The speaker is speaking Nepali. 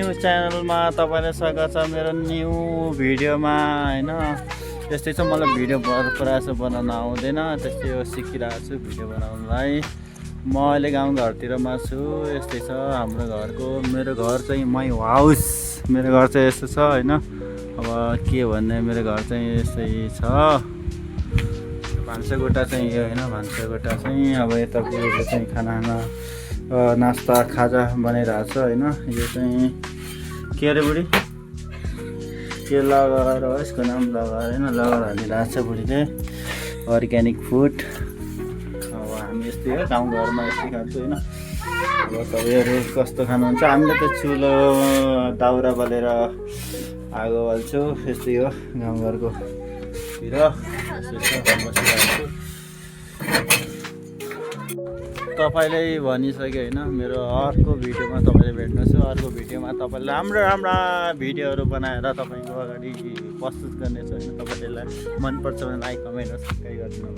न्यू च्यानलमा तपाईँलाई स्वागत छ मेरो न्यू भिडियोमा हैन। त्यस्तै छ मलाई भिडियो प्रायः बनाउन आउँदैन, त्यस्तै हो सिकिरहेको छु भिडियो बनाउनलाई। म अहिले गाउँघरतिरमा छु। यस्तै छ हाम्रो घरको, मेरो घर चाहिँ माई हाउस। मेरो घर चाहिँ यस्तो छ हैन। अब के भन्ने, मेरो घर चाहिँ यस्तै छ। भान्साकोठा चाहिँ यो हैन, भान्साकोठा चाहिँ अब यता बुढीले चाहिँ खाना नास्ता खाजा बनाइरहेको छ हैन। यो चाहिँ के अरे बुढी, के लगाएर हो यसको नाम, लगाएर हैन, लगाएर हालिरहेको छ बुढीले, अर्ग्यानिक फुड। अब हामी यस्तै हो गाउँघरमा यस्तै खान्छौँ हैन। अब तपाईँहरू कस्तो खानुहुन्छ? हामीले त चुलो दाउरा बालेर आगो बाल्छौँ। यस्तै हो गाउँघरको तिर बसिरहेको छु। तपाईँले भनिसक्यो होइन, मेरो अर्को भिडियोमा तपाईँले भेट्नुहोस्। अर्को भिडियोमा तपाईँले राम्रा राम्रा भिडियोहरू बनाएर तपाईँको अगाडि प्रस्तुत गर्नेछु होइन। तपाईँलाई मनपर्छ भने लाइक कमेन्ट सब्सक्राइब गरिदिनु।